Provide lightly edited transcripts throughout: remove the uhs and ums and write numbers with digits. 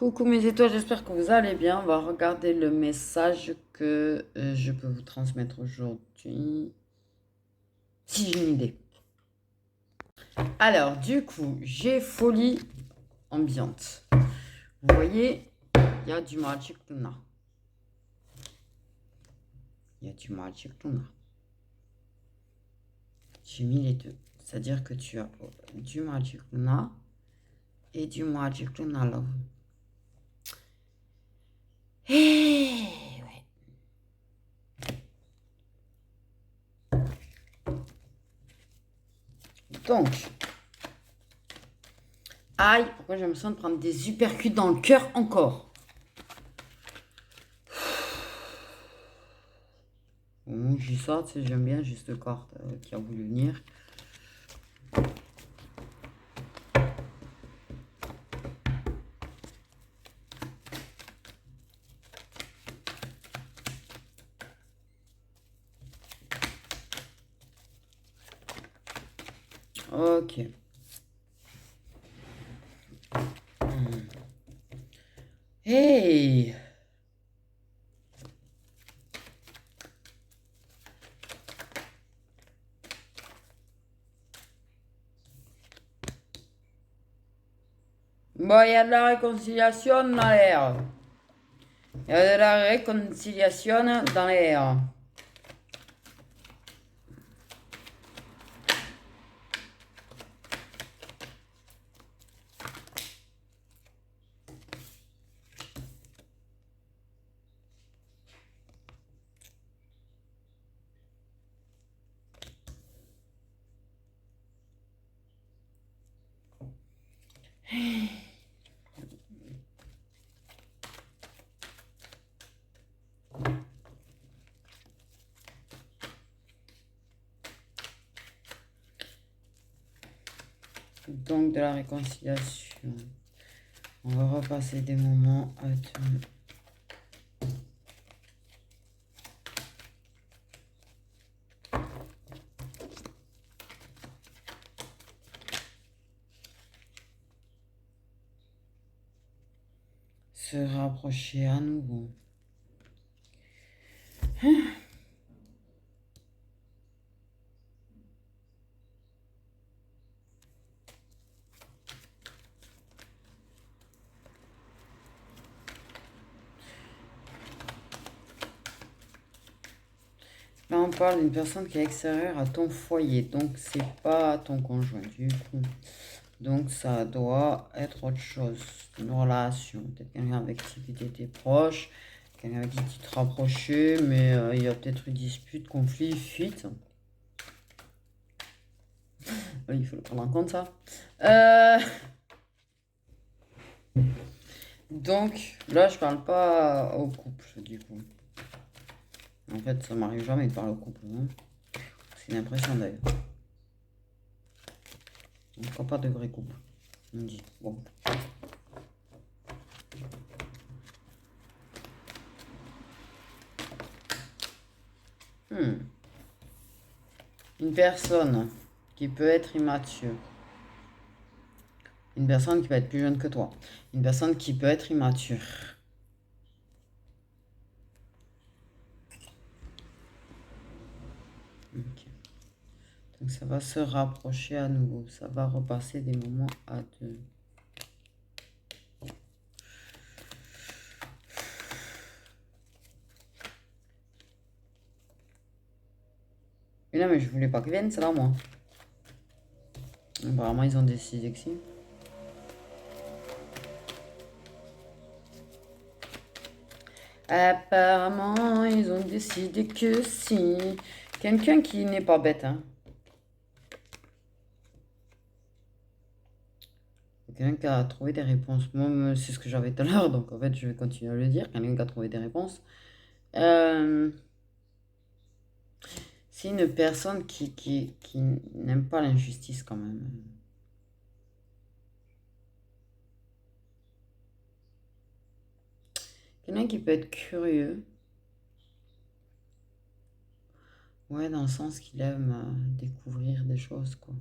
Coucou mes étoiles, j'espère que vous allez bien. On va regarder le message que je peux vous transmettre aujourd'hui. Si j'ai une idée. Alors, du coup, j'ai folie ambiante. Vous voyez, il y a du Magic Luna. Il y a du Magic Luna. J'ai mis les deux. C'est-à-dire que tu as du Magic Luna et du Magic Luna Love. Ouais. Donc, aïe, pourquoi j'ai l'impression de prendre des uppercuts dans le cœur encore? Bon, je dis ça, tu sais, j'aime bien juste le carte qui a voulu venir. Ok. Hey! Bon, il y a de la réconciliation dans l'air. Il y a de la réconciliation dans l'air. Donc, de la réconciliation. On va repasser des moments à deux. Se rapprocher à nouveau. Là, on parle d'une personne qui est extérieure à ton foyer. Donc, c'est pas ton conjoint du coup. Donc, ça doit être autre chose. Une relation. Peut-être quelqu'un avec qui tu étais proche. Quelqu'un avec qui tu te rapprochais. Mais il y a peut-être une dispute, conflit, fuite. Oui, il faut le prendre en compte, ça. Donc, là, je parle pas au couple, du coup. En fait, ça m'arrive jamais de parler au couple. Hein. C'est une impression, d'ailleurs. Encore pas de vrai couple. On me dit. Bon. Une personne qui peut être immature. Une personne qui peut être plus jeune que toi. Une personne qui peut être immature. Ok. Donc ça va se rapprocher à nouveau. Ça va repasser des moments à deux. Mais non, mais je voulais pas qu'ils viennent, c'est là moi. Apparemment, ils ont décidé que si. Apparemment, ils ont décidé que si. Quelqu'un qui n'est pas bête, hein. Quelqu'un qui a trouvé des réponses. Moi, c'est ce que j'avais tout à l'heure, donc en fait, je vais continuer à le dire. Quelqu'un qui a trouvé des réponses. C'est une personne qui n'aime pas l'injustice quand même. Quelqu'un qui peut être curieux. Ouais, dans le sens qu'il aime découvrir des choses, quoi.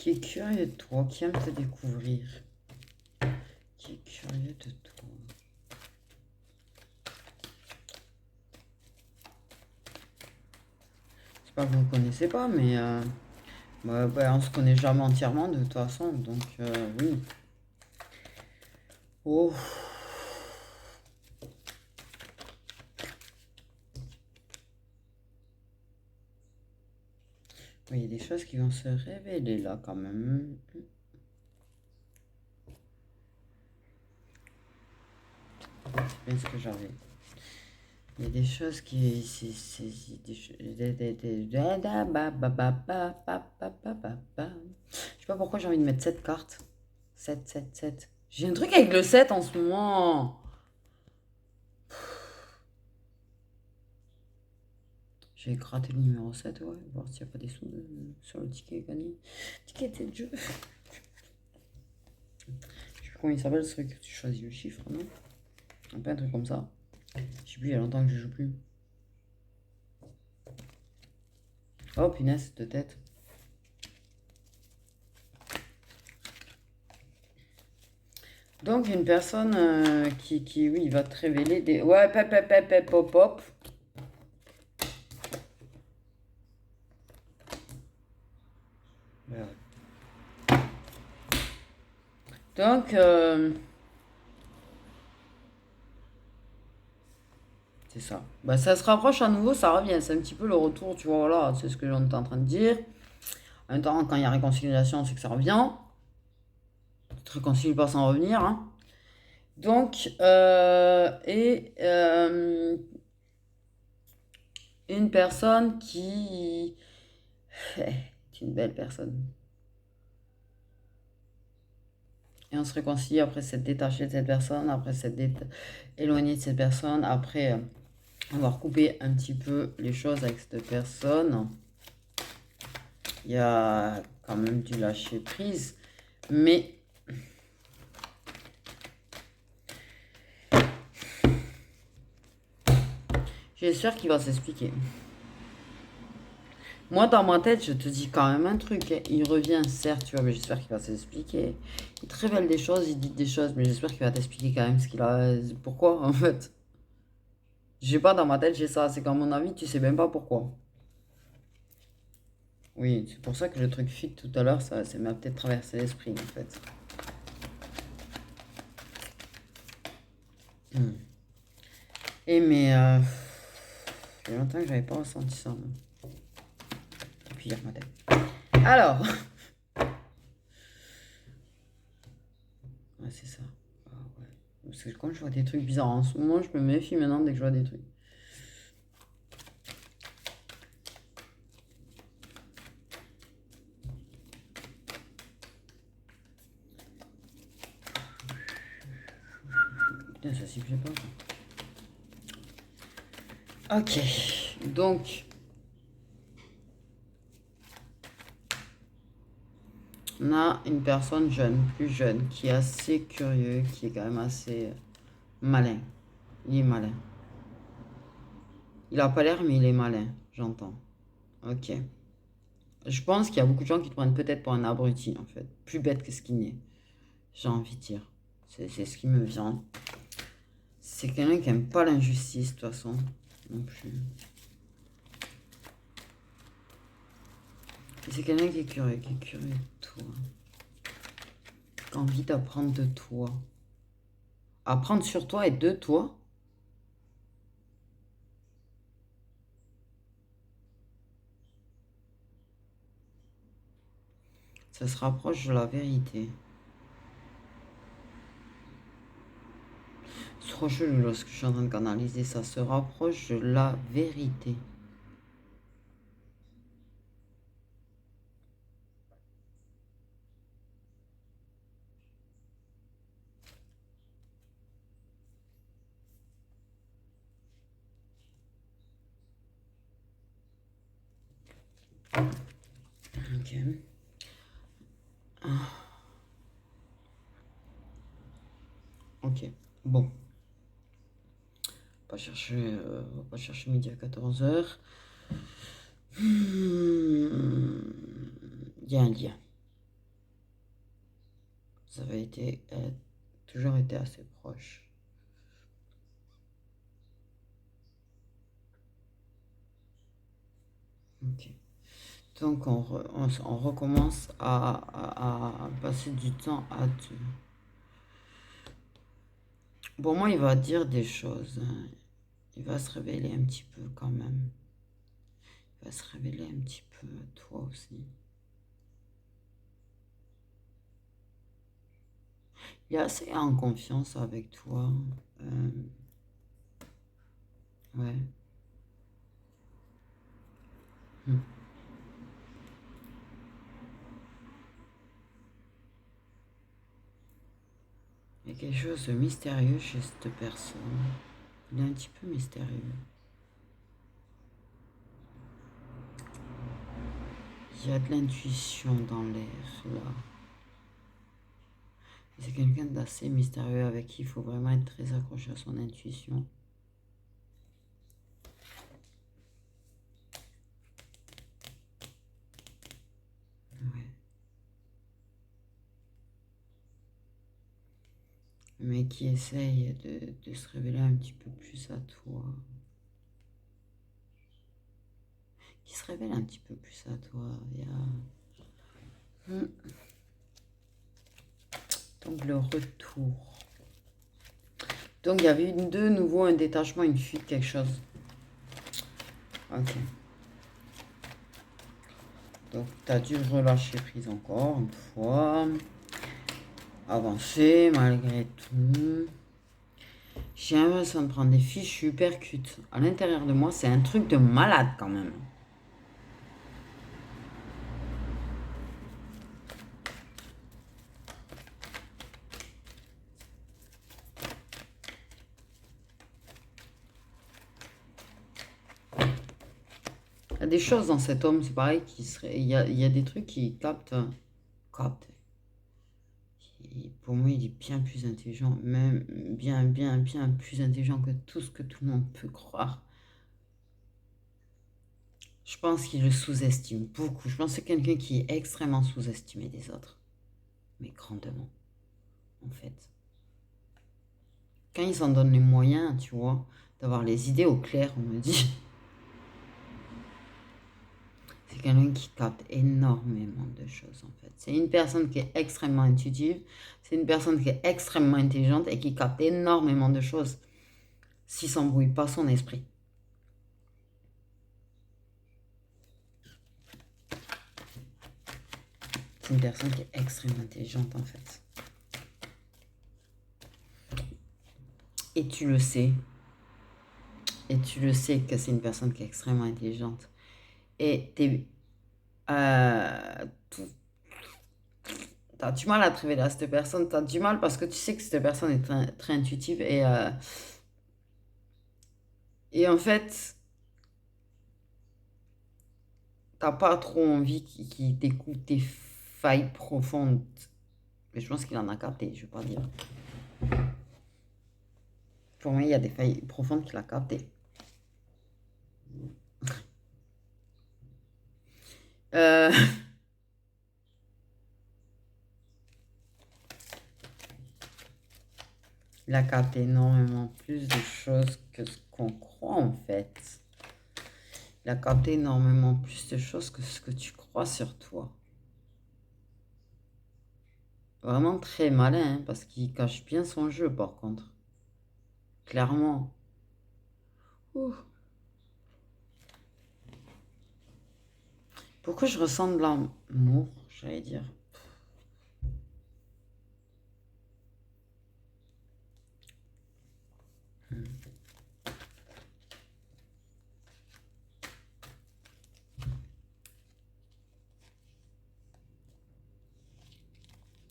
Qui est curieux de toi, qui aime te découvrir. Qui est curieux de toi. C'est pas que vous ne connaissez pas, mais on se connaît jamais entièrement de toute façon, donc oui. Oh. Oui, il y a des choses qui vont se révéler là quand même. C'est bien ce que j'avais. Il y a des choses qui... Je sais pas pourquoi j'ai envie de mettre 7 cartes. 7, 7, 7. J'ai un truc avec le 7 en ce moment. J'ai gratté le numéro 7, ouais. Voir s'il n'y a pas des sous sur le ticket gagné. Ticket de jeu. Je sais plus comment il s'appelle ce truc. Tu choisis le chiffre, non? Un truc comme ça. Je sais plus, il y a longtemps que je joue plus. Oh, punaise, de tête. Donc, une personne qui, oui, va te révéler des... Ouais, pop, pop. Donc, c'est ça. Bah, ça se rapproche à nouveau, ça revient. C'est un petit peu le retour, tu vois, voilà, c'est ce que j'étais en train de dire. En même temps, quand il y a réconciliation, c'est que ça revient. Tu te réconcilies pas sans revenir, hein. Donc, une personne qui est une belle personne. Et on se réconcilie après s'être détaché de cette personne, après s'être éloigné de cette personne, après avoir coupé un petit peu les choses avec cette personne. Il y a quand même du lâcher prise, mais j'espère qu'il va s'expliquer. Moi, dans ma tête, je te dis quand même un truc. Il revient, certes, tu vois, mais j'espère qu'il va s'expliquer. Il te révèle des choses, il dit des choses, mais j'espère qu'il va t'expliquer quand même ce qu'il a. Pourquoi, en fait. J'ai pas dans ma tête, j'ai ça. C'est qu'à mon avis, tu sais même pas pourquoi. Oui, c'est pour ça que le truc fit tout à l'heure, ça m'a peut-être traversé l'esprit, en fait. Et mais, il y a longtemps que j'avais pas ressenti ça. Moi. Et puis hier matin. Alors. Ouais, c'est ça. Ah, ouais. Parce que quand je vois des trucs bizarres en ce moment, je me méfie maintenant dès que je vois des trucs. Putain, ça s'y plaît pas. Ok. Donc. On a une personne jeune, plus jeune, qui est assez curieux, qui est quand même assez malin. Il est malin. Il a pas l'air, mais il est malin, j'entends. Ok. Je pense qu'il y a beaucoup de gens qui te prennent peut-être pour un abruti, en fait. Plus bête que ce qu'il n'est. J'ai envie de dire. C'est ce qui me vient. C'est quelqu'un qui aime pas l'injustice, de toute façon. Non plus. Et c'est quelqu'un qui est curieux de toi. Qui a envie d'apprendre de toi. Apprendre sur toi et de toi. Ça se rapproche de la vérité. C'est trop chelou lorsque je suis en train de canaliser. Ça se rapproche de la vérité. Ok. Ok. Bon. On va pas chercher midi à 14 h. Il y a un lien. Vous avez toujours été assez proche. Ok. Donc on recommence à passer du temps à deux. Bon, moi, il va dire des choses, hein. Il va se révéler un petit peu quand même. Il va se révéler un petit peu, toi aussi. Il est assez en confiance avec toi. Ouais. Hmm. Il y a quelque chose de mystérieux chez cette personne. Il est un petit peu mystérieux. Il y a de l'intuition dans l'air, là. C'est quelqu'un d'assez mystérieux avec qui il faut vraiment être très accroché à son intuition. Ouais. Mais qui essaye de se révéler un petit peu plus à toi. Qui se révèle un petit peu plus à toi. Il y a... Donc le retour. Donc il y avait de nouveau un détachement, une fuite, quelque chose. Ok. Donc tu as dû relâcher prise encore une fois. Avancer malgré tout. J'ai l'impression de prendre des fiches super cutes. À l'intérieur de moi, c'est un truc de malade quand même. Il y a des choses dans cet homme, c'est pareil, il y a des trucs qui captent. Pour moi, il est bien plus intelligent, même bien plus intelligent que tout ce que tout le monde peut croire. Je pense qu'il le sous-estime beaucoup. Je pense que c'est quelqu'un qui est extrêmement sous-estimé des autres. Mais grandement, en fait. Quand il s'en donne les moyens, tu vois, d'avoir les idées au clair, on me dit. C'est quelqu'un qui capte énormément de choses, en fait. C'est une personne qui est extrêmement intuitive. C'est une personne qui est extrêmement intelligente et qui capte énormément de choses. S'il s'embrouille pas son esprit. C'est une personne qui est extrêmement intelligente, en fait. Et tu le sais. Et tu le sais que c'est une personne qui est extrêmement intelligente. Et t'as du mal à te révéler à cette personne. T'as du mal parce que tu sais que cette personne est très, très intuitive. Et en fait, t'as pas trop envie qu'il découvre tes failles profondes. Mais je pense qu'il en a capté, je vais pas dire. Pour moi, il y a des failles profondes qu'il a captées. Euh, il a capté énormément plus de choses que ce qu'on croit en fait. Il a capté énormément plus de choses que ce que tu crois sur toi. Vraiment très malin, hein, parce qu'il cache bien son jeu par contre. Clairement. Ouh. Pourquoi je ressens de l'amour, j'allais dire.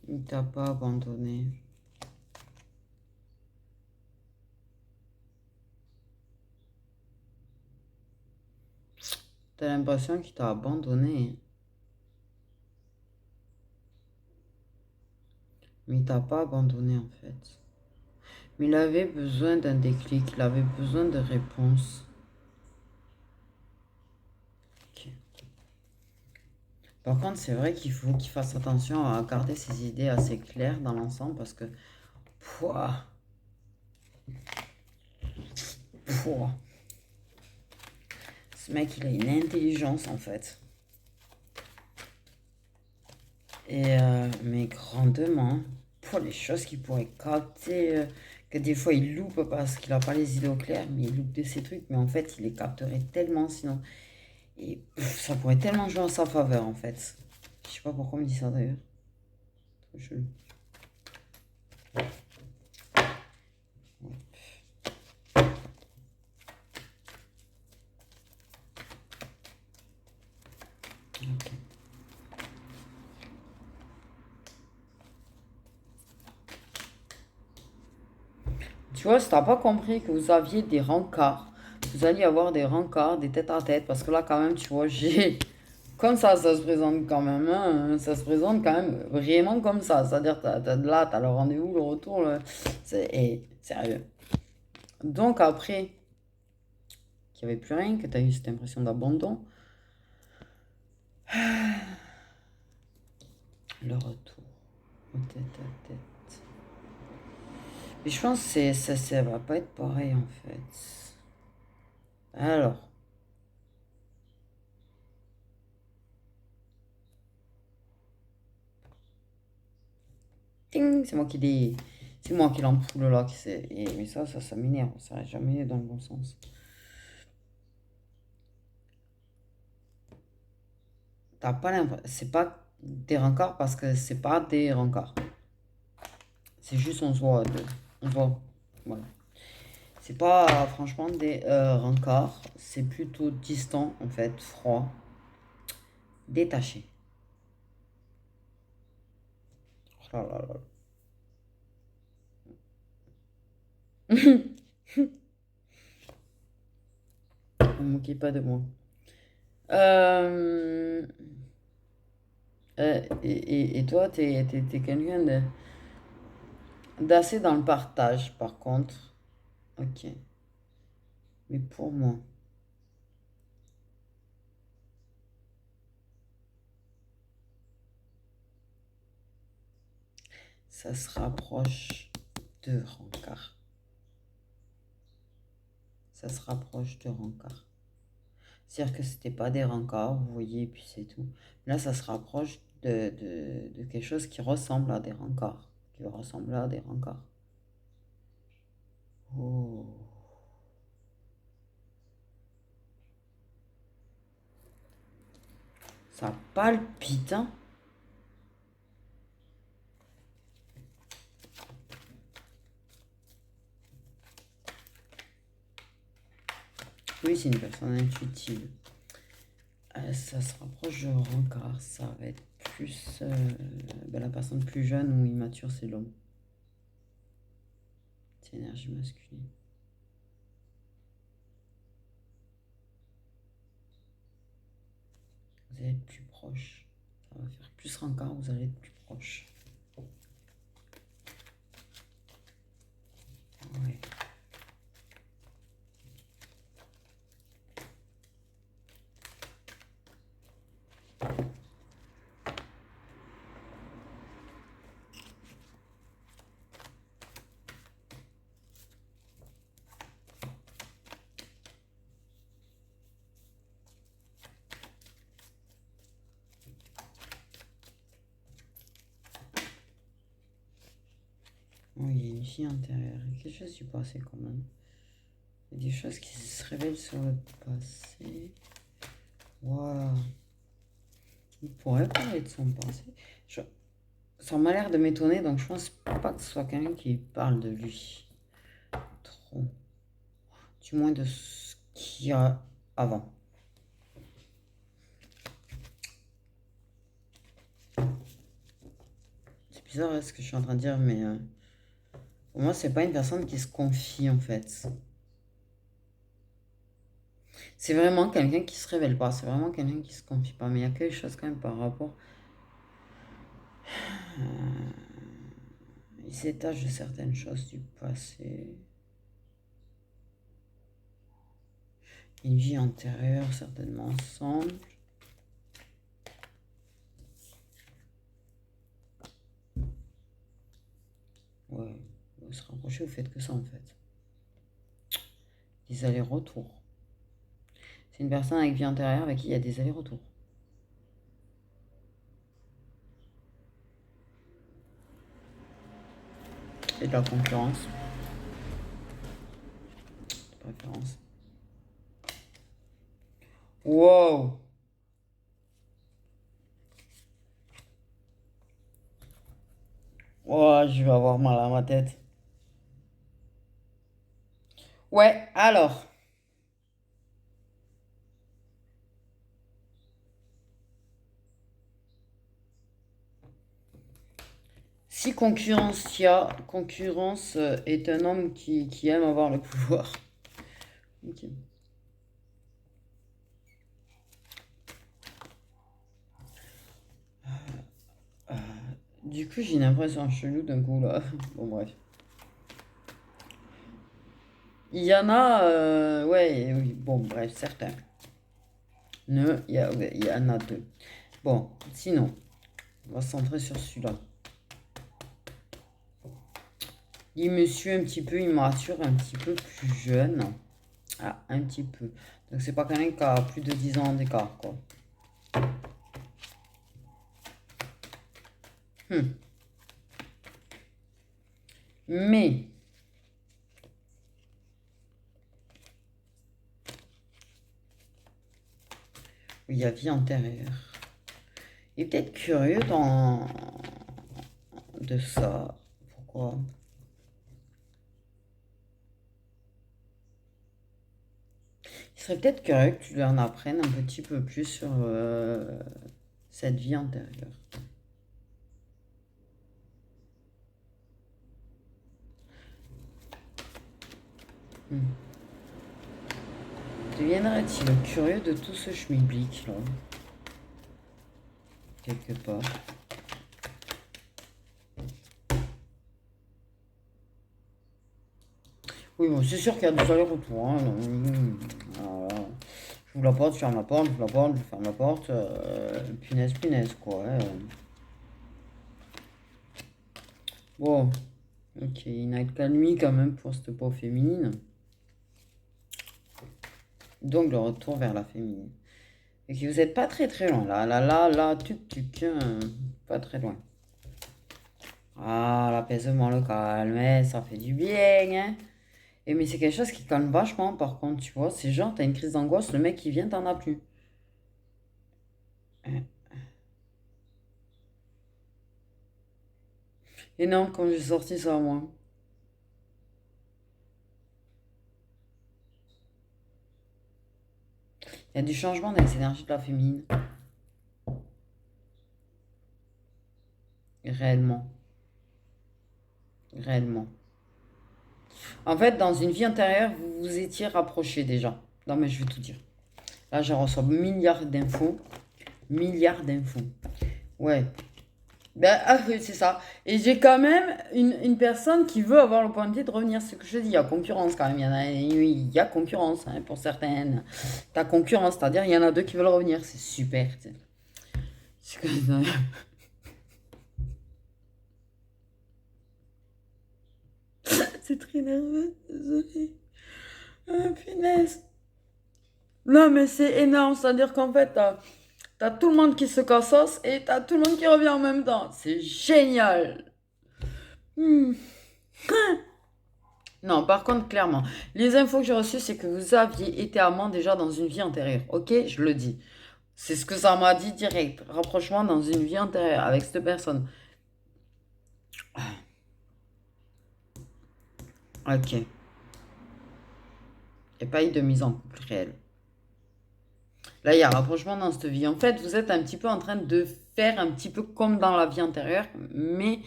Il t'a pas abandonné. T'as l'impression qu'il t'a abandonné. Mais il t'a pas abandonné en fait. Mais il avait besoin d'un déclic, il avait besoin de réponses. Ok. Par contre, c'est vrai qu'il faut qu'il fasse attention à garder ses idées assez claires dans l'ensemble parce que, pouah, pouah, ce mec, il a une intelligence en fait. Et mais grandement, pour les choses qu'il pourrait capter, que des fois il loupe parce qu'il a pas les idées au clair, mais il loupe de ces trucs, mais en fait il les capterait tellement sinon. Et ça pourrait tellement jouer en sa faveur en fait. Je sais pas pourquoi on me dit ça d'ailleurs. Trop chelou. Ok. Tu vois, si t'as pas compris que vous aviez des rencarts, vous alliez avoir des rencarts, des têtes à tête, parce que là quand même, tu vois, j'ai comme ça se présente quand même, hein, ça se présente quand même vraiment comme ça. C'est-à-dire, là, t'as le rendez-vous, le retour, sérieux. Donc après qu'il n'y avait plus rien, que t'as eu cette impression d'abandon, le retour au tête à tête. Mais je pense que ça va pas être pareil en fait. Alors, ting, c'est moi qui l'ampoule là, mais ça m'énerve, ça va jamais dans le bon sens. T'as pas l'impression, c'est pas des rencarts parce que c'est pas des rencarts. C'est juste on se voit, voilà. C'est pas franchement des rencarts, c'est plutôt distant en fait, froid, détaché. Oh là là là. Ne moquez pas de moi. Euh, et toi, t'es quelqu'un d'assez dans le partage, par contre. Ok. Mais pour moi, ça se rapproche de rencard. Ça se rapproche de rencard. C'est-à-dire que c'était pas des rencarts, vous voyez, et puis c'est tout. Là, ça se rapproche de quelque chose qui ressemble à des rencarts. Qui va ressembler à des rencards. Oh. Ça palpite, hein. Oui, c'est une personne intuitive. Ça se rapproche de rencard. Ça va être plus... la personne plus jeune ou immature, c'est l'homme. C'est énergie masculine. Vous allez être plus proche. Ça va faire plus rencard, vous allez être plus proche. Ouais. Oh, il y a une fille intérieure. Il y a quelque chose du passé quand même. Il y a des choses qui se révèlent sur le passé. Waouh. Il pourrait parler de son passé. Ça m'a l'air de m'étonner, donc je pense pas que ce soit quelqu'un qui parle de lui. Trop. Du moins de ce qu'il y a avant. C'est bizarre ce que je suis en train de dire, mais pour moi, c'est pas une personne qui se confie en fait. C'est vraiment quelqu'un qui se révèle pas. C'est vraiment quelqu'un qui se confie pas. Mais il y a quelque chose quand même par rapport. Il s'étage de certaines choses du passé. Une vie antérieure, certainement ensemble. se rapprocher, vous faites que ça en fait. Des allers-retours. C'est une personne avec vie antérieure avec qui il y a des allers-retours. Et de la concurrence. De préférence. Wow! Oh, je vais avoir mal à ma tête. Ouais, alors. Si concurrence il y a, concurrence est un homme qui aime avoir le pouvoir. Ok. Du coup, j'ai une impression chelou d'un coup là. Bon, bref. Il y en a, ouais, oui, bon, bref, certains. Ouais, il y en a deux. Bon, sinon, on va se centrer sur celui-là. Il me suit un petit peu, il me rassure un petit peu plus jeune. Ah, un petit peu. Donc, c'est pas quelqu'un qui a plus de 10 ans d'écart, quoi. Mais, il y a vie antérieure. Il est peut-être curieux de ça. Pourquoi? Il serait peut-être curieux que tu lui en apprennes un petit peu plus sur cette vie antérieure. Deviendrait-il curieux de tout ce schmilblick là? Quelque part. Oui, bon, c'est sûr qu'il y a des allers-retours. Hein. Voilà. J'ouvre la porte, je ferme la porte, j'ouvre la porte, je ferme la porte. Punaise, punaise, quoi. Ouais. Bon, ok, il n'a qu'à lui quand même pour cette peau féminine. Donc le retour vers la féminine. Et que vous n'êtes pas très très loin. Là, tuc, pas très loin. Ah, l'apaisement, le calme, ça fait du bien, hein. Et mais c'est quelque chose qui calme vachement, par contre, tu vois. C'est genre, t'as une crise d'angoisse, le mec qui vient, t'en as plus. Et non, quand j'ai sorti ça, moi. Il y a du changement dans les énergies de la féminine. Réellement. Réellement. En fait, dans une vie antérieure, vous vous étiez rapprochés déjà. Non, mais je vais tout dire. Là, je reçois milliards d'infos. Milliards d'infos. Ouais. Ben, ah oui, c'est ça. Et j'ai quand même une personne qui veut avoir l'opportunité de revenir. C'est ce que je dis, il y a concurrence quand même. Il y a concurrence hein, pour certaines. T'as concurrence, c'est-à-dire il y en a deux qui veulent revenir. C'est super. C'est comme ça. C'est très nerveux, désolé. Ah, punaise. Non, mais c'est énorme. C'est-à-dire qu'en fait, t'as tout le monde qui se cassos et t'as tout le monde qui revient en même temps. C'est génial. Hmm. Non, par contre, clairement, les infos que j'ai reçues, c'est que vous aviez été amant déjà dans une vie antérieure. Ok, je le dis. C'est ce que ça m'a dit direct. Rapprochement dans une vie antérieure avec cette personne. Ok. Il n'y a pas eu de mise en couple réelle. Là, il y a rapprochement dans cette vie. En fait, vous êtes un petit peu en train de faire un petit peu comme dans la vie antérieure, mais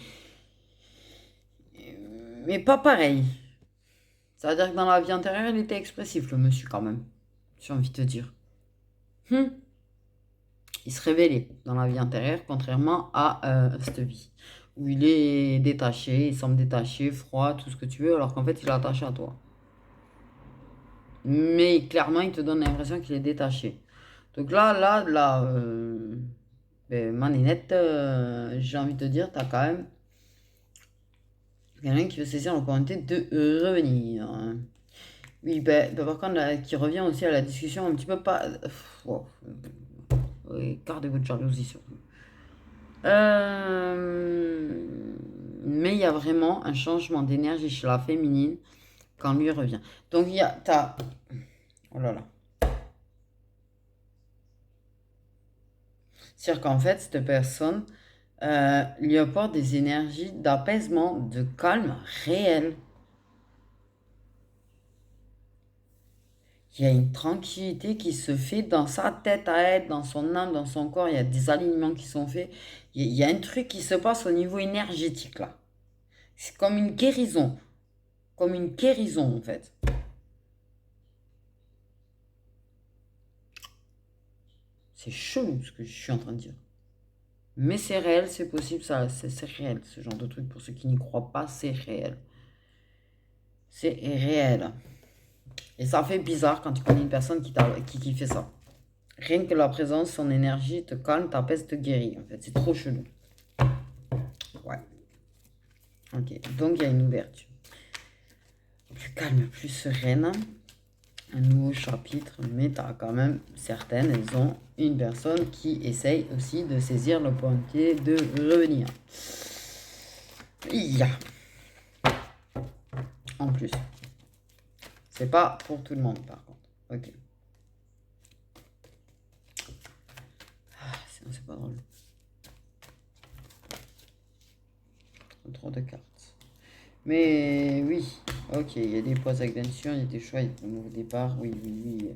pas pareil. C'est-à-dire que dans la vie antérieure, il était expressif, le monsieur, quand même. J'ai envie de te dire. Il se révélait dans la vie antérieure, contrairement à cette vie. Où il est détaché, il semble détaché, froid, tout ce que tu veux, alors qu'en fait, il est attaché à toi. Mais clairement, il te donne l'impression qu'il est détaché. Donc là, ben, Maninette, j'ai envie de te dire, t'as quand même Quelqu'un qui veut saisir l'opportunité de revenir. Oui, ben, par contre, là, qui revient aussi à la discussion un petit peu pas... Wow. Gardez votre jalousie surtout. Mais il y a vraiment un changement d'énergie chez la féminine quand lui revient. Donc, il y a... T'as... Oh là là. C'est-à-dire qu'en fait, cette personne lui apporte des énergies d'apaisement, de calme réel. Il y a une tranquillité qui se fait dans sa tête à elle, dans son âme, dans son corps. Il y a des alignements qui sont faits. Il y a un truc qui se passe au niveau énergétique là. C'est comme une guérison. Comme une guérison en fait. C'est chelou ce que je suis en train de dire. Mais c'est réel, c'est possible, ça, c'est réel. Ce genre de truc, pour ceux qui n'y croient pas, c'est réel. C'est réel. Et ça fait bizarre quand tu connais une personne qui fait ça. Rien que la présence, son énergie te calme, t'apaise, te guérit. En fait, c'est trop chelou. Ouais. Ok, donc il y a une ouverture. Plus calme, plus sereine. Un nouveau chapitre, mais t'as quand même certaines, elles ont une personne qui essaye aussi de saisir l'opportunité de revenir. Il y a. En plus. C'est pas pour tout le monde par contre. Ok. Sinon c'est pas drôle. Trop de cartes. Mais oui, ok, il y a des pauses avec l'intuition, il y a des choix, il y a des nouveaux départs, oui. De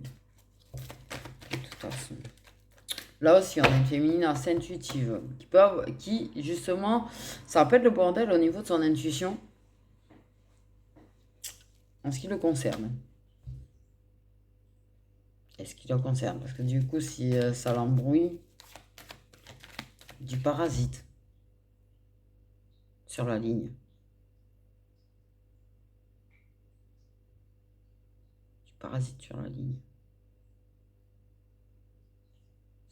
toute façon. Là aussi, on a une féminine assez intuitive, qui justement, ça peut être le bordel au niveau de son intuition, en ce qui le concerne. Est-ce qui le concerne? Parce que du coup, si ça l'embrouille, du parasite sur la ligne. Du parasite sur la ligne.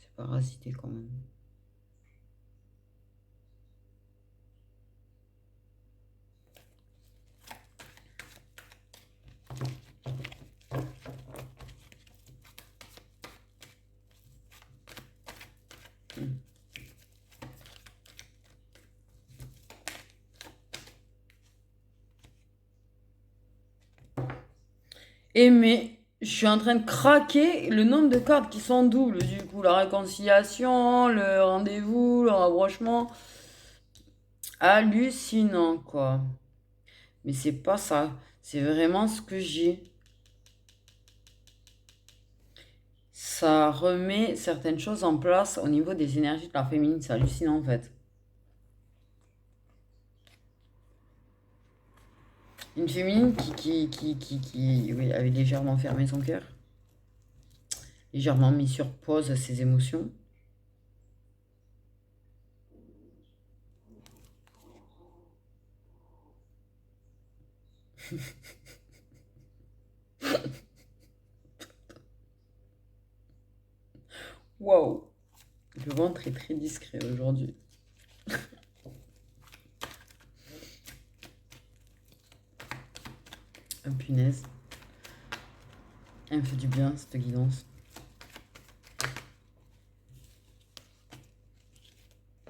C'est parasité quand même. Et mais je suis en train de craquer le nombre de cartes qui sont doubles. Du coup, la réconciliation, le rendez-vous, le rapprochement. Hallucinant, quoi. Mais c'est pas ça. C'est vraiment ce que j'ai. Ça remet certaines choses en place au niveau des énergies de la féminine. C'est hallucinant, en fait. Une féminine qui oui, avait légèrement fermé son cœur. Légèrement mis sur pause ses émotions. Waouh! Le ventre est très discret aujourd'hui. Oh, punaise. Elle me fait du bien, cette guidance.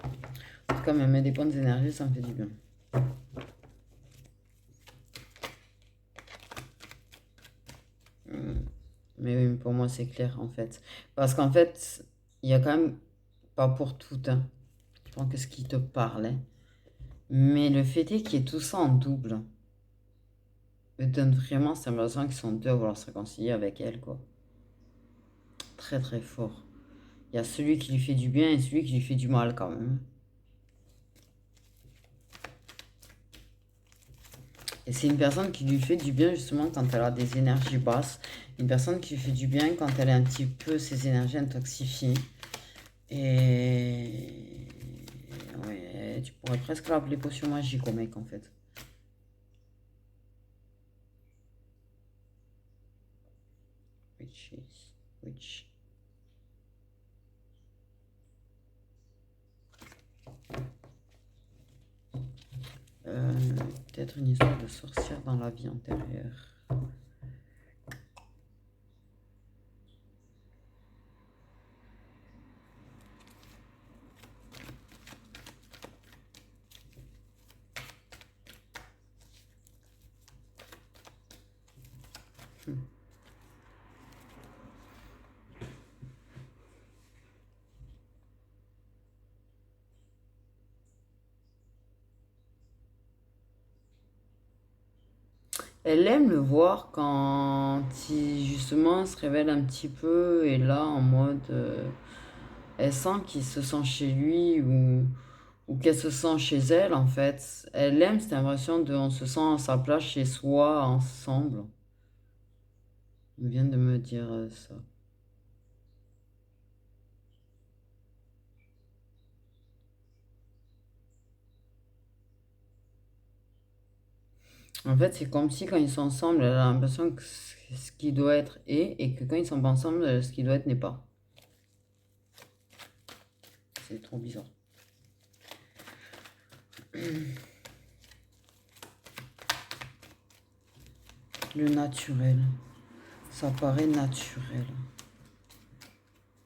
En tout cas, elle me met des points d'énergie, ça me fait du bien. Mais oui, pour moi, c'est clair, en fait. Parce qu'en fait, il y a quand même, pas pour tout, hein. Je pense que ce qui te parlait. Mais le fait est qu'il y ait tout ça en double. Me donne vraiment cette impression qu'ils sont deux à vouloir se réconcilier avec elle, quoi. Très, très fort. Il y a celui qui lui fait du bien et celui qui lui fait du mal, quand même. Et c'est une personne qui lui fait du bien justement quand elle a des énergies basses. Une personne qui lui fait du bien quand elle a un petit peu ses énergies intoxifiées. Et ouais, tu pourrais presque l'appeler potion magique au mec en fait. Witch. peut-être une histoire de sorcière dans la vie antérieure. Elle aime le voir quand il justement se révèle un petit peu et là en mode elle sent qu'il se sent chez lui ou qu'elle se sent chez elle en fait. Elle aime cette impression de on se sent à sa place chez soi ensemble. On vient de me dire ça. En fait, c'est comme si quand ils sont ensemble, elle a l'impression que ce qui doit être est et que quand ils sont pas ensemble, ce qui doit être n'est pas. C'est trop bizarre. Le naturel. Ça paraît naturel.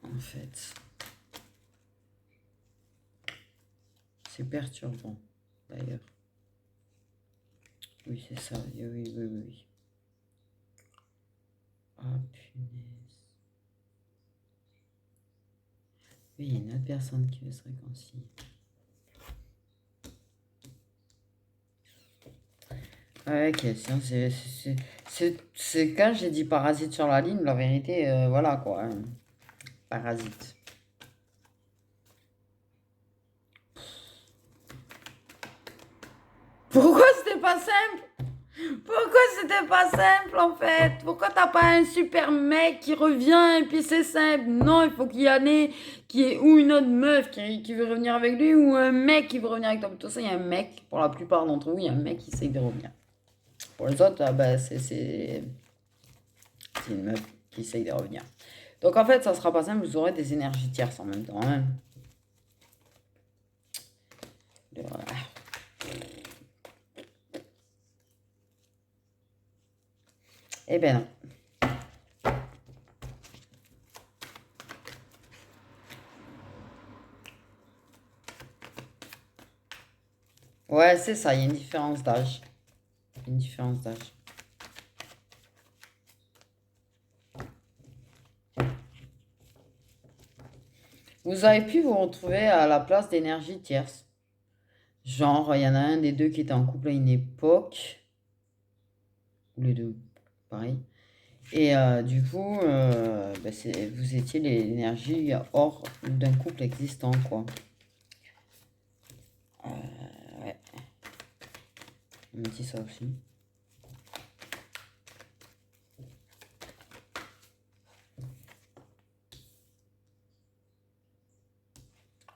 En fait. C'est perturbant, d'ailleurs. Oui, c'est ça. Oui, oui, oui, oui. Ah, punaise. Oui, il y a une autre personne qui veut se réconcilier. Ouais, question, c'est quand j'ai dit parasite sur la ligne, la vérité, voilà quoi. Parasite. Pourquoi c'était pas simple? Pourquoi c'était pas simple en fait? Pourquoi t'as pas un super mec qui revient et puis c'est simple? Non, il faut qu'il y en ait qui est ou une autre meuf qui veut revenir avec lui ou un mec qui veut revenir avec toi. Tout ça, il y a un mec, pour la plupart d'entre vous, il y a un mec qui essaye de revenir. Pour les autres, ah bah, c'est une meuf qui essaye de revenir. Donc en fait, ça sera pas simple, vous aurez des énergies tierces en même temps. Hein. Eh ben non. Ouais, c'est ça, il y a une différence d'âge. Une différence d'âge. Vous avez pu vous retrouver à la place d'énergie tierce. Genre, il y en a un des deux qui était en couple à une époque. Ou les deux, pareil. Et du coup, bah, vous étiez l'énergie hors d'un couple existant, quoi. Ouais, on me dit ça aussi.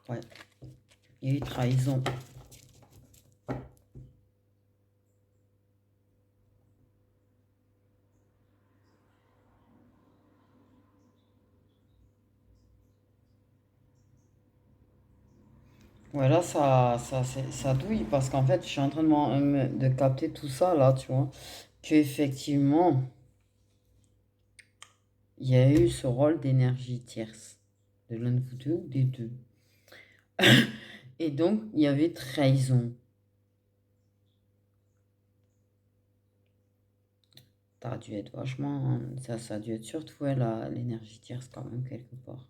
Ouais. Il y a eu trahison. Ouais, là, ça douille parce qu'en fait, je suis en train de capter tout ça, là, tu vois. Qu'effectivement, il y a eu ce rôle d'énergie tierce. De l'un de vous deux, des deux. Et donc, il y avait trahison. Ça a dû être vachement. Ça a dû être surtout ouais, l'énergie tierce, quand même, quelque part.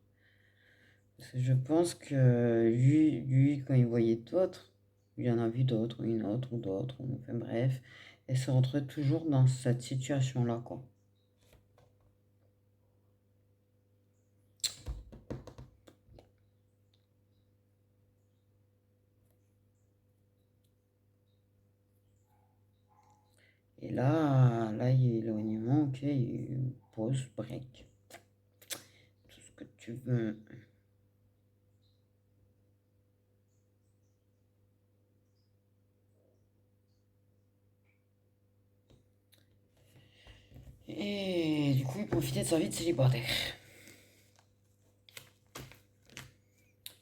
Parce que je pense que lui quand il voyait d'autres, il y en a vu d'autres, ou une autre, ou d'autres, enfin bref, elle se retrouve toujours dans cette situation-là, quoi. Et là, il y a éloignement, ok, il y a eu pause, break. Tout ce que tu veux. Et du coup, il profitait de sa vie de célibataire.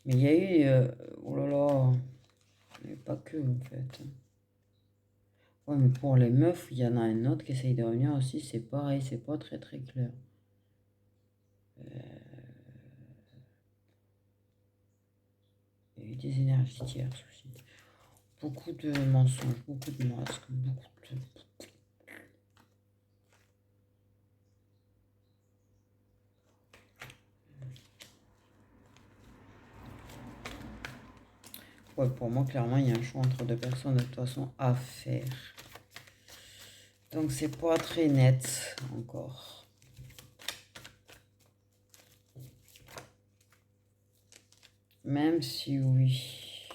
Mais il y a eu. Oh là là. Mais pas que, en fait. Ouais, mais pour les meufs, il y en a un autre qui essaye de revenir aussi, c'est pareil, c'est pas très très clair. Il y a eu des énergies tierces aussi. Beaucoup de mensonges, beaucoup de masques, beaucoup de... Ouais, pour moi, clairement, il y a un choix entre deux personnes de toute façon à faire. Donc, c'est pas très net encore. Même si oui.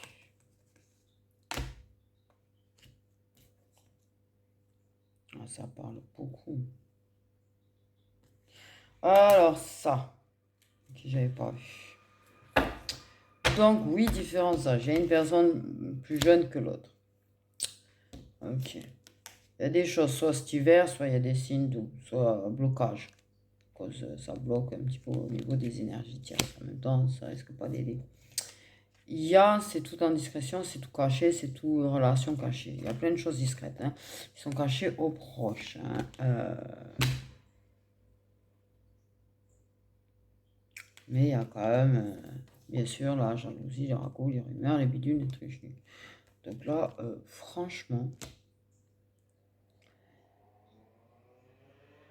Ah, ça parle beaucoup. Alors, ça, que j'avais pas vu. Donc, oui, différence d'âge. J'ai une personne plus jeune que l'autre. Ok. Il y a des choses, soit cet hiver, soit il y a des signes doux, soit blocage. Cause ça bloque un petit peu au niveau des énergies tierces. En même temps, ça risque pas d'aider. Il y a, c'est tout en discrétion, c'est tout caché, c'est tout relation cachée. Il y a plein de choses discrètes, hein, qui sont cachées aux proches. Hein. Mais il y a quand même, bien sûr, la jalousie, les ragots, les rumeurs, les bidules, les trucs. Donc là, franchement,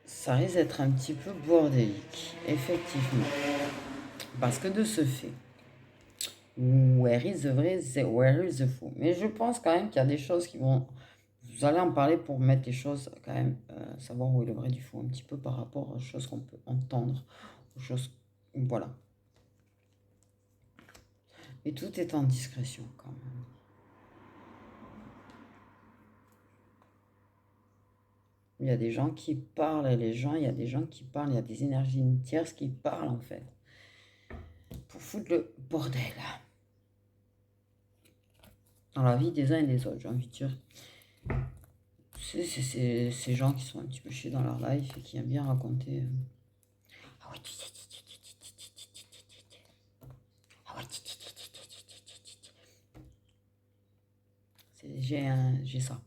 ça risque d'être un petit peu bordélique, effectivement. Parce que de ce fait, where is the vrai, where is the faux. Mais je pense quand même qu'il y a des choses qui vont... Vous allez en parler pour mettre les choses, quand même, savoir où est le vrai du faux, un petit peu par rapport aux choses qu'on peut entendre, aux choses... Voilà. Et tout est en discrétion, quand même. Il y a des gens qui parlent, et les gens, il y a des gens qui parlent, il y a des énergies tierces qui parlent, en fait. Pour foutre le bordel. Dans la vie des uns et des autres, j'ai envie de dire. C'est ces gens qui sont un petit peu chiés dans leur life et qui aiment bien raconter. Ah ouais, ah ouais, j'ai ça.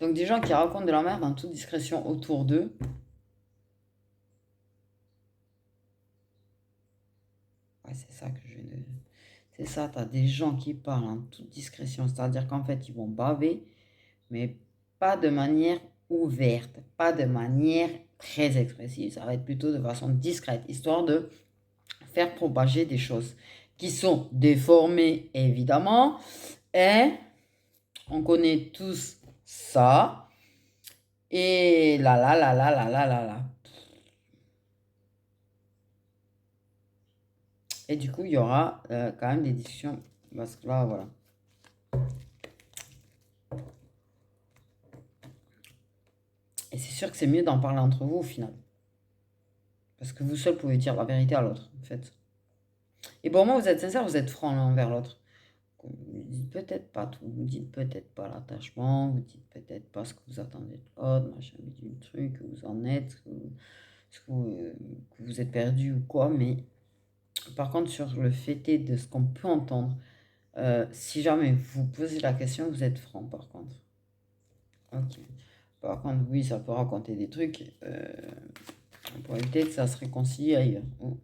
Donc des gens qui racontent de la merde en toute discrétion autour d'eux. Ouais, c'est ça que je viens de... C'est ça, t'as des gens qui parlent en toute discrétion, c'est-à-dire qu'en fait, ils vont baver, mais pas de manière ouverte, pas de manière très expressive, ça va être plutôt de façon discrète, histoire de faire propager des choses qui sont déformées, évidemment, et on connaît tous ça, et là, là, là, là, là, là, là, là. Et du coup, il y aura quand même des discussions, parce que là, voilà. Et c'est sûr que c'est mieux d'en parler entre vous au final. Parce que vous seul pouvez dire la vérité à l'autre, en fait. Et pour moi, vous êtes sincère, vous êtes franc l'un envers l'autre. Vous dites peut-être pas tout, vous dites peut-être pas l'attachement, vous dites peut-être pas ce que vous attendez de l'autre, machin, du truc, où vous en êtes, que vous êtes perdu ou quoi, mais par contre, sur le fait est de ce qu'on peut entendre, si jamais vous posez la question, vous êtes franc, par contre. Ok. Par contre, oui, ça peut raconter des trucs pour éviter que ça se réconcilie ailleurs. Oh.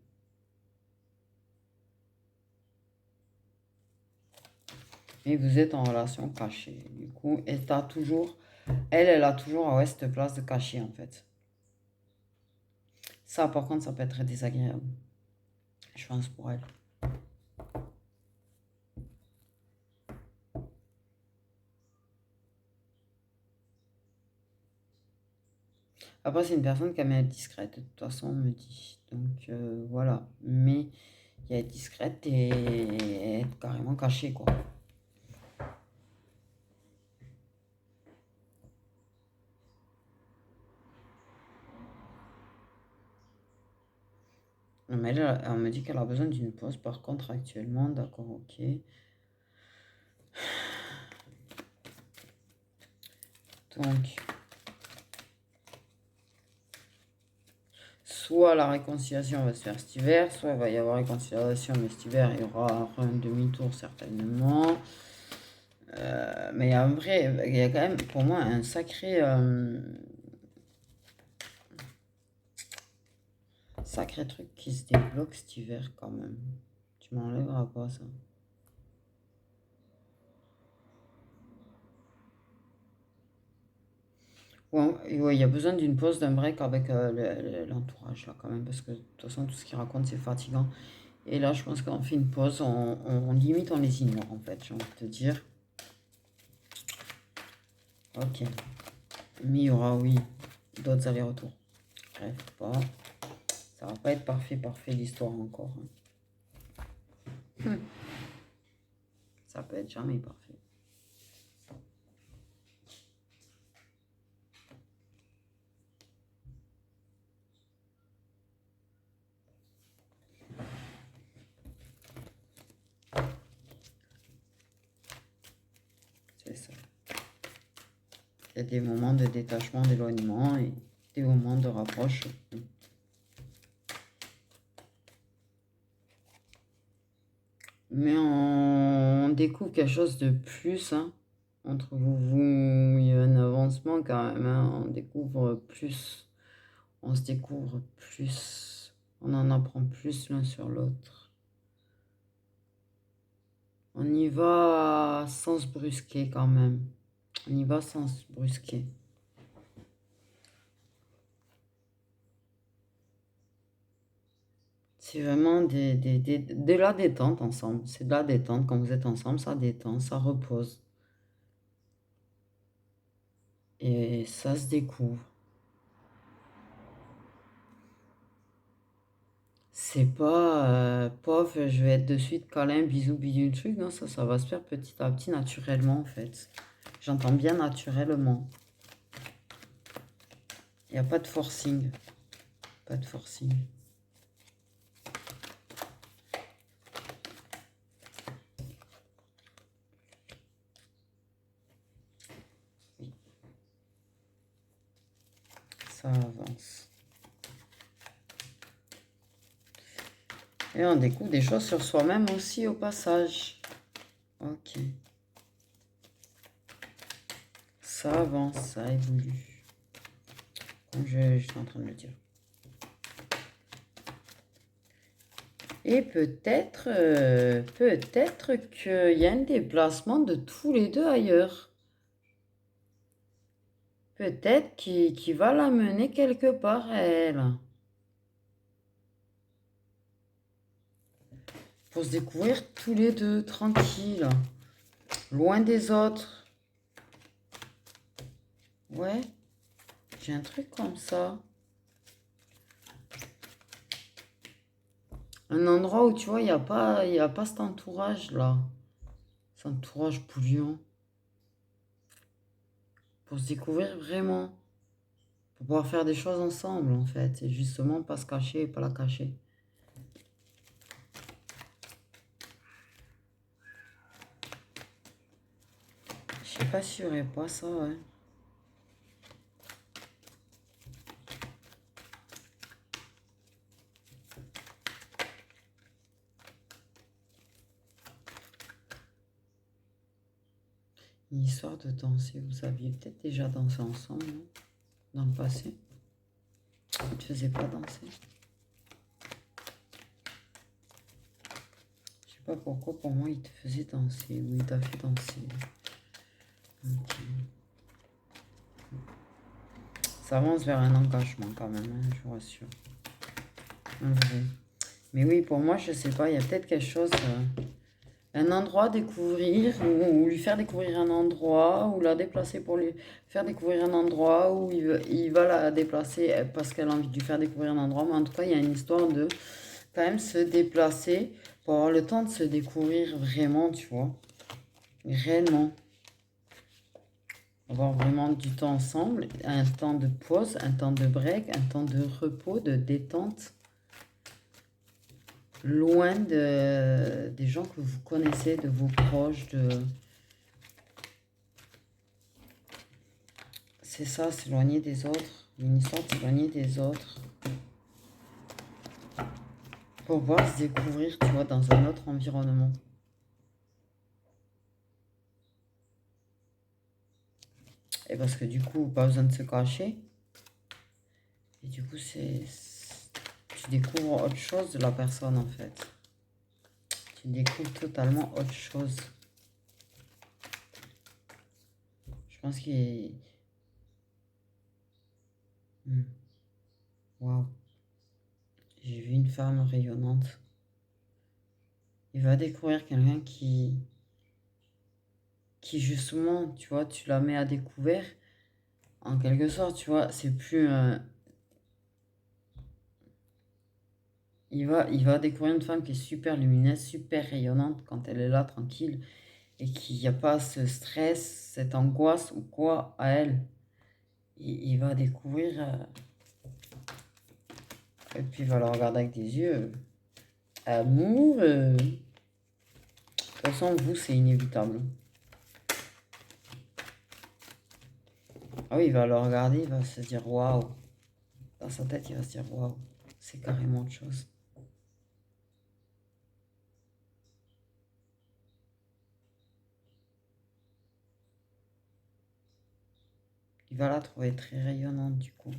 Et vous êtes en relation cachée. Du coup, elle a toujours ouais, cette place de cachet en fait. Ça, par contre, ça peut être très désagréable. Je pense pour elle. Après, c'est une personne qui aime être discrète, de toute façon, on me dit. Donc, voilà. Mais il y a être discrète et être carrément cachée, quoi. Mais elle me dit qu'elle a besoin d'une pause, par contre, actuellement. D'accord, ok. Donc, soit la réconciliation va se faire cet hiver, soit il va y avoir réconciliation, mais cet hiver, il y aura un demi-tour certainement. Mais en vrai, il y a quand même pour moi un sacré truc qui se débloque cet hiver quand même. Tu m'enlèveras pas ça. Ouais, et ouais, il y a besoin d'une pause, d'un break avec l'entourage là quand même, parce que de toute façon tout ce qu'il raconte c'est fatigant. Et là je pense qu'on fait une pause, limite on les ignore en fait, j'ai envie de te dire. Ok. Mais il y aura oui d'autres allers-retours. Bref, pas. Ça va pas être parfait l'histoire encore, hein. Ça peut être jamais parfait. C'est ça. Il y a des moments de détachement, d'éloignement et des moments de rapproche. Mais on découvre quelque chose de plus, hein. Entre vous, il y a un avancement quand même, hein. On découvre plus, on se découvre plus, on en apprend plus l'un sur l'autre. On y va sans se brusquer quand même. On y va sans se brusquer. C'est vraiment de la détente ensemble. C'est de la détente. Quand vous êtes ensemble, ça détend, ça repose. Et ça se découvre. C'est pas, pof, je vais être de suite câlin, bisous, bidule, truc. Non, ça va se faire petit à petit, naturellement, en fait. J'entends bien naturellement. Il n'y a pas de forcing. Pas de forcing. Oui. Ça avance. Et on découvre des choses sur soi-même aussi au passage. Ok. Ça avance, ça évolue. Comme je suis en train de le dire. Et peut-être qu'il y a un déplacement de tous les deux ailleurs. Peut-être qu'il va l'amener quelque part, elle. Pour se découvrir tous les deux, tranquille. Loin des autres. Ouais, j'ai un truc comme ça. Un endroit où, tu vois, il y a pas cet entourage-là. Cet entourage polluant. Pour se découvrir vraiment. Pour pouvoir faire des choses ensemble, en fait. Et justement, pas se cacher et pas la cacher. Je sais pas si j'aurais pas ça, ouais. Une histoire de danser. Vous aviez peut-être déjà dansé ensemble, non? Dans le passé. Il te faisait pas danser. Je sais pas pourquoi, pour moi, il te faisait danser. Ou il t'a fait danser. Ok. Ça avance vers un engagement quand même, hein, je vous rassure. En vrai. Mais oui, pour moi, je sais pas, il y a peut-être quelque chose, un endroit à découvrir, ou lui faire découvrir un endroit, ou la déplacer pour lui faire découvrir un endroit, ou il va la déplacer parce qu'elle a envie de lui faire découvrir un endroit. Mais en tout cas, il y a une histoire de quand même se déplacer pour avoir le temps de se découvrir vraiment, tu vois. Réellement. Avoir vraiment du temps ensemble, un temps de pause, un temps de break, un temps de repos, de détente, loin des gens que vous connaissez, de vos proches, c'est ça, s'éloigner des autres, une histoire de s'éloigner des autres, pour pouvoir se découvrir, tu vois, dans un autre environnement. Et parce que du coup, pas besoin de se cacher. Et du coup, tu découvres autre chose de la personne, en fait. Tu découvres totalement autre chose. Je pense qu'il est... Waouh. J'ai vu une femme rayonnante. Il va découvrir quelqu'un qui justement, tu vois, tu la mets à découvert. En quelque sorte, tu vois, c'est plus... il va découvrir une femme qui est super lumineuse, super rayonnante quand elle est là, tranquille. Et qu'il n'y a pas ce stress, cette angoisse ou quoi à elle. Il va découvrir... et puis il va la regarder avec des yeux. Amour. De toute façon, vous, c'est inévitable. Ah oui, il va le regarder, il va se dire waouh. Dans sa tête, il va se dire waouh, c'est carrément autre chose. Il va la trouver très rayonnante du coup.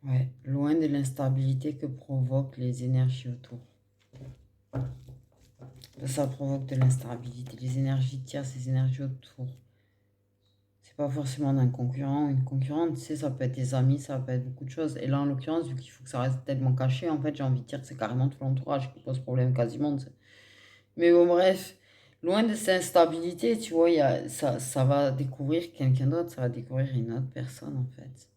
Ouais, loin de l'instabilité que provoquent les énergies autour. Ça provoque de l'instabilité. Les énergies tirent ces énergies autour. C'est pas forcément d'un concurrent ou une concurrente, tu sais, ça peut être des amis, ça peut être beaucoup de choses. Et là, en l'occurrence, vu qu'il faut que ça reste tellement caché, en fait, j'ai envie de dire que c'est carrément tout l'entourage qui pose problème quasiment. Mais bon, bref, loin de cette instabilité, tu vois, ça va découvrir quelqu'un d'autre, ça va découvrir une autre personne, en fait.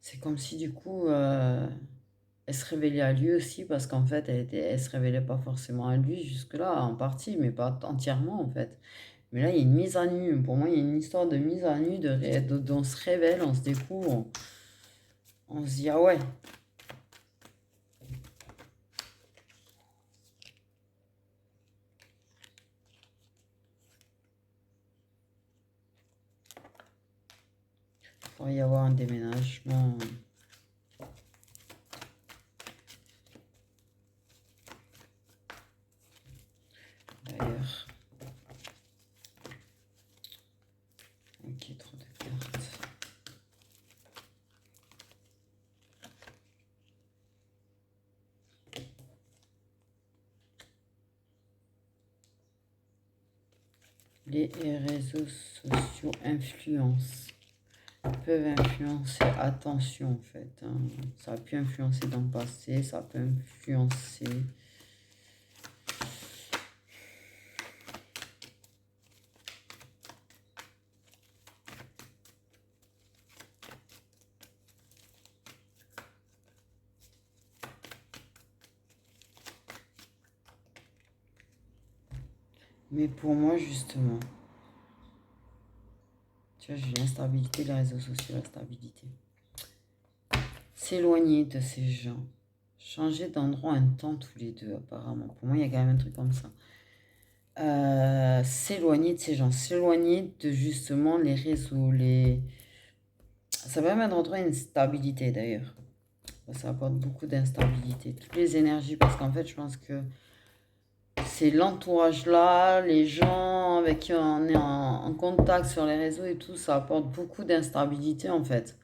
C'est comme si, du coup, elle se révélait à lui aussi, parce qu'en fait, elle se révélait pas forcément à lui jusque-là, en partie, mais pas entièrement, en fait. Mais là, il y a une mise à nu. Pour moi, il y a une histoire de mise à nu, on se révèle, on se découvre, on se dit, ah ouais. Il pourrait y avoir un déménagement. D'ailleurs. Ok, trop de cartes. Les réseaux sociaux peuvent influencer, attention en fait, hein. Ça a pu influencer dans le passé, ça peut influencer. Mais pour moi justement, tu vois, j'ai l'instabilité, les réseaux sociaux, la stabilité. S'éloigner de ces gens. Changer d'endroit un temps tous les deux apparemment. Pour moi, il y a quand même un truc comme ça. S'éloigner de ces gens, s'éloigner de justement les réseaux, ça permet de retrouver une stabilité d'ailleurs. Ça apporte beaucoup d'instabilité. Toutes les énergies, parce qu'en fait, je pense que c'est l'entourage là, les gens avec qui on est en contact sur les réseaux et tout, ça apporte beaucoup d'instabilité en fait.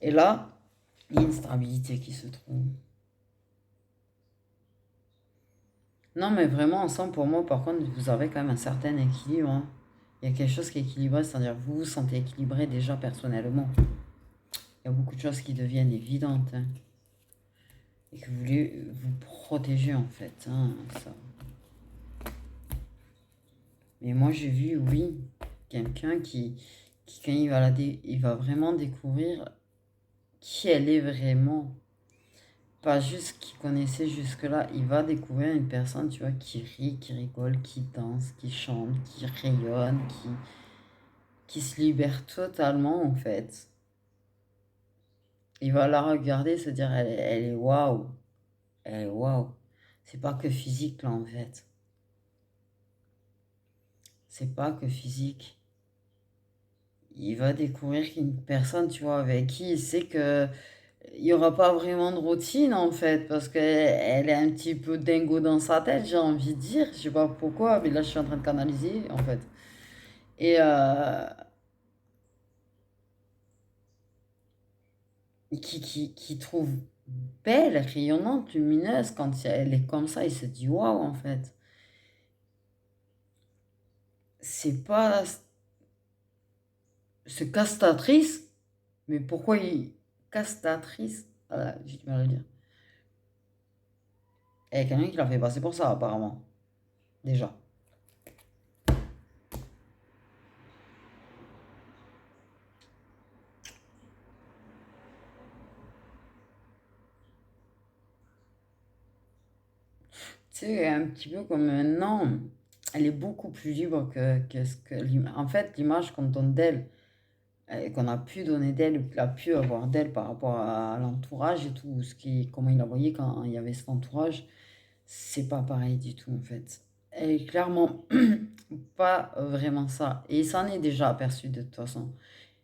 Et là, il y a une stabilité qui se trouve. Non, mais vraiment, ensemble, pour moi, par contre, vous avez quand même un certain équilibre, hein. Il y a quelque chose qui est équilibré, c'est-à-dire que vous vous sentez équilibré déjà personnellement. Il y a beaucoup de choses qui deviennent évidentes, hein, et que vous voulez vous protéger en fait, hein, ça. Mais moi, j'ai vu, oui, quelqu'un qui quand il va vraiment découvrir qui elle est vraiment. pas juste qui connaissait jusque-là, il va découvrir une personne, tu vois, qui rit, qui rigole, qui danse, qui chante, qui rayonne, qui se libère totalement, en fait. Il va la regarder et se dire, elle est waouh, elle est waouh. C'est pas que physique, là, en fait. C'est pas que physique. Il va découvrir une personne, tu vois, avec qui il sait que il n'y aura pas vraiment de routine en fait, parce qu'elle est un petit peu dingo dans sa tête, j'ai envie de dire. Je sais pas pourquoi, mais là je suis en train de canaliser en fait. Et qui trouve belle, rayonnante, lumineuse, quand elle est comme ça, il se dit waouh en fait. C'est pas. C'est castatrice, mais pourquoi il. Castatrice? Voilà, j'ai du mal à le dire. Et quelqu'un qui l'a fait passer pour ça apparemment, déjà. Tu sais, un petit peu comme maintenant, elle est beaucoup plus libre que ce que en fait, l'image qu'on donne d'elle, qu'on a pu donner d'elle, ou qu'il a pu avoir d'elle par rapport à l'entourage et tout, comment il la voyait quand il y avait cet entourage, c'est pas pareil du tout en fait. Elle est clairement pas vraiment ça. Et il s'en est déjà aperçu de toute façon.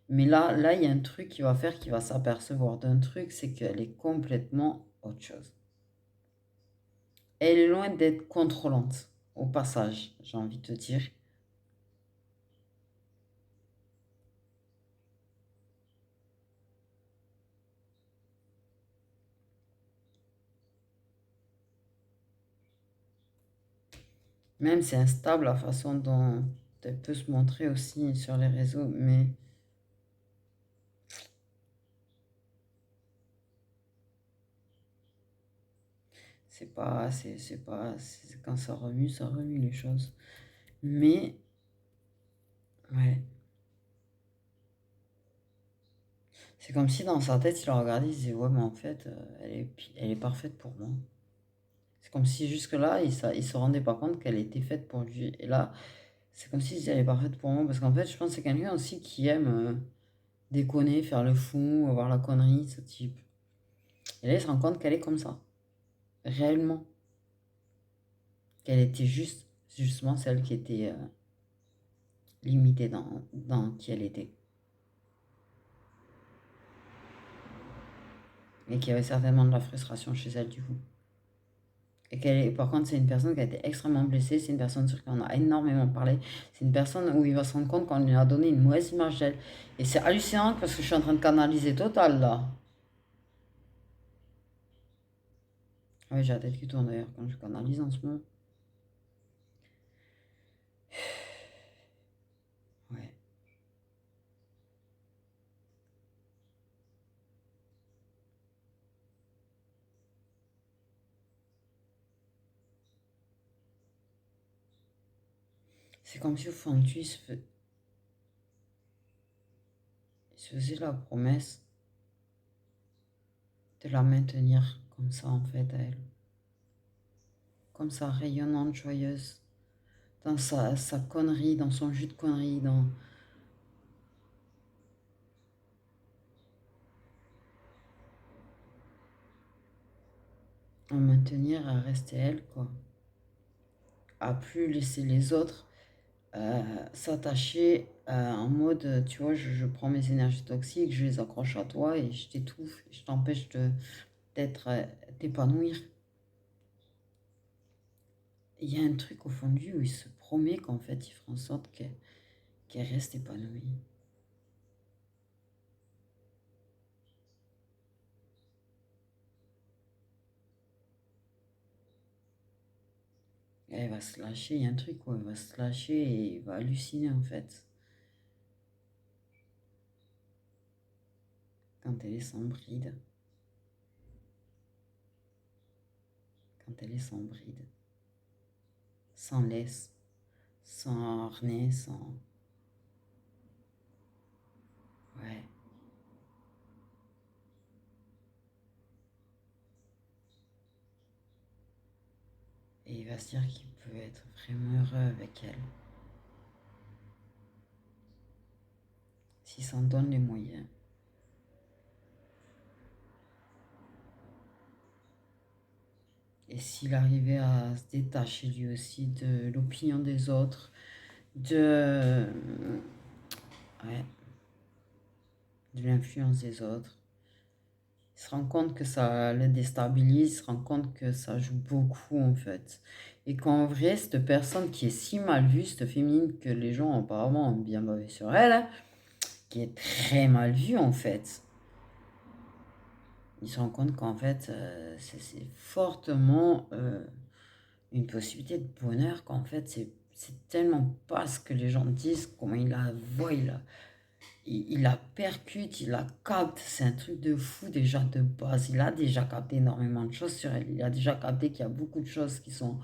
Mais là, il y a un truc qui va faire qu'il va s'apercevoir d'un truc, c'est qu'elle est complètement autre chose. Elle est loin d'être contrôlante, au passage, j'ai envie de te dire. Même c'est instable la façon dont elle peut se montrer aussi sur les réseaux, mais quand ça remue les choses. Mais, ouais, c'est comme si dans sa tête, il la regardait, il disait, ouais, mais en fait, elle est parfaite pour moi. C'est comme si jusque-là, il se rendait pas compte qu'elle était faite pour lui. Et là, c'est comme s'il disait, elle est parfaite pour moi, parce qu'en fait, je pense que c'est quelqu'un aussi qui aime déconner, faire le fou, avoir la connerie, ce type. Et là, il se rend compte qu'elle est comme ça, réellement. Qu'elle était justement celle qui était limitée dans qui elle était. Et qui avait certainement de la frustration chez elle, du coup. Par contre, c'est une personne qui a été extrêmement blessée. C'est une personne sur qui on a énormément parlé. C'est une personne où il va se rendre compte qu'on lui a donné une mauvaise image d'elle. Et c'est hallucinant parce que je suis en train de canaliser total là. Ouais, j'ai la tête qui tourne d'ailleurs quand je canalise en ce moment. Ouais. C'est comme si au fond de lui, il se faisait la promesse de la maintenir comme ça en fait à elle. Comme ça, rayonnante, joyeuse. Dans sa connerie, dans son jus de connerie, à maintenir, à rester elle, quoi. À plus laisser les autres s'attacher en mode, tu vois, je prends mes énergies toxiques, je les accroche à toi et je t'étouffe, je t'empêche d'être, d'épanouir. Il y a un truc au fond de lui où il se promet qu'en fait, il fera en sorte qu'elle reste épanouie. Et elle va se lâcher, il y a un truc où elle va se lâcher et il va halluciner en fait. Quand elle est sans bride. Quand elle est sans bride. Sans laisse. Sans harnais, sans... Ouais. Et il va se dire qu'il peut être vraiment heureux avec elle. S'il s'en donne les moyens. Et s'il arrivait à se détacher lui aussi de l'opinion des autres, de, ouais, de l'influence des autres, il se rend compte que ça le déstabilise, il se rend compte que ça joue beaucoup en fait. Et qu'en vrai, cette personne qui est si mal vue, cette féminine que les gens apparemment ont bien bavé sur elle, hein, qui est très mal vue en fait, il se rend compte qu'en fait, c'est fortement une possibilité de bonheur, qu'en fait, c'est tellement pas ce que les gens disent, comment il la voit, il la percute, il la capte, c'est un truc de fou déjà de base. Il a déjà capté énormément de choses sur elle, il a déjà capté qu'il y a beaucoup de choses qui sont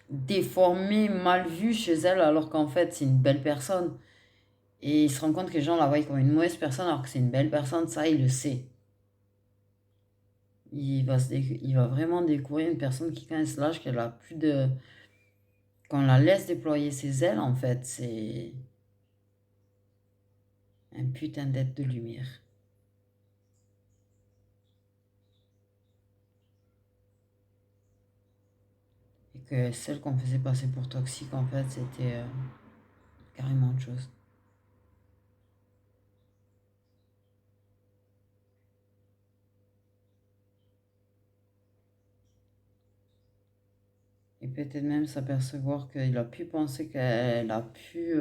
déformées, mal vues chez elle, alors qu'en fait, c'est une belle personne. Et il se rend compte que les gens la voient comme une mauvaise personne, alors que c'est une belle personne, ça, il le sait. Il va vraiment découvrir une personne qui, quand elle se lâche, qu'elle a plus de. Quand on la laisse déployer ses ailes, en fait, c'est un putain d'être de lumière. Et que celle qu'on faisait passer pour toxique, en fait, c'était carrément autre chose. Et peut-être même s'apercevoir qu'il a pu penser qu'elle a pu.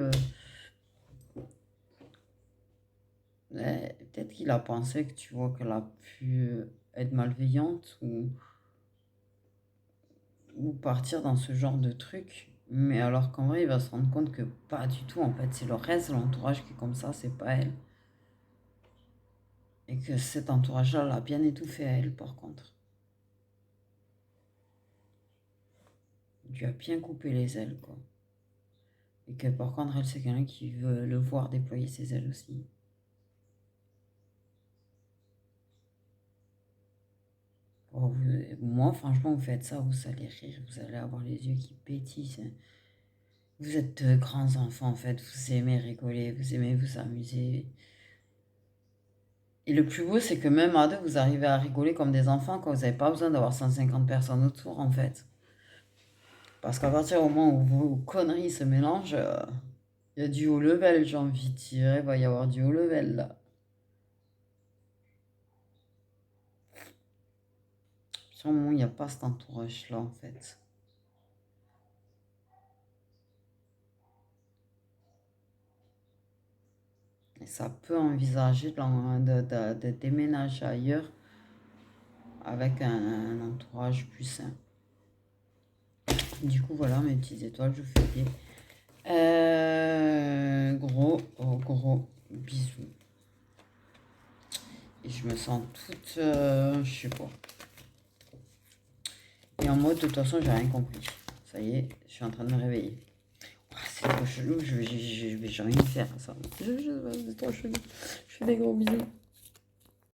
Peut-être qu'il a pensé que tu vois qu'elle a pu être malveillante ou partir dans ce genre de truc. Mais alors qu'en vrai, il va se rendre compte que pas du tout. En fait, c'est le reste de l'entourage qui est comme ça, c'est pas elle. Et que cet entourage-là l'a bien étouffé à elle, par contre. Il lui a bien coupé les ailes, quoi. Et que par contre, elle, c'est quelqu'un qui veut le voir déployer ses ailes aussi. Oh, moi, franchement, vous faites ça, vous allez rire, vous allez avoir les yeux qui pétillent. Vous êtes de grands enfants, en fait. Vous aimez rigoler, vous aimez vous amuser. Et le plus beau, c'est que même à deux, vous arrivez à rigoler comme des enfants quand vous n'avez pas besoin d'avoir 150 personnes autour, en fait. Parce qu'à partir du moment où vos conneries se mélangent, il y a du haut level, j'ai envie de dire. Il va y avoir du haut level, là. Sur le moment, il n'y a pas cet entourage-là, en fait. Et ça peut envisager de déménager ailleurs avec un entourage plus sain. Du coup, voilà mes petites étoiles, je vous fais des gros bisous. Et je me sens toute, je sais pas. Et en mode, de toute façon, j'ai rien compris. Ça y est, je suis en train de me réveiller. Ah, c'est trop chelou, je vais jamais faire ça. C'est trop chelou. Je fais des gros bisous.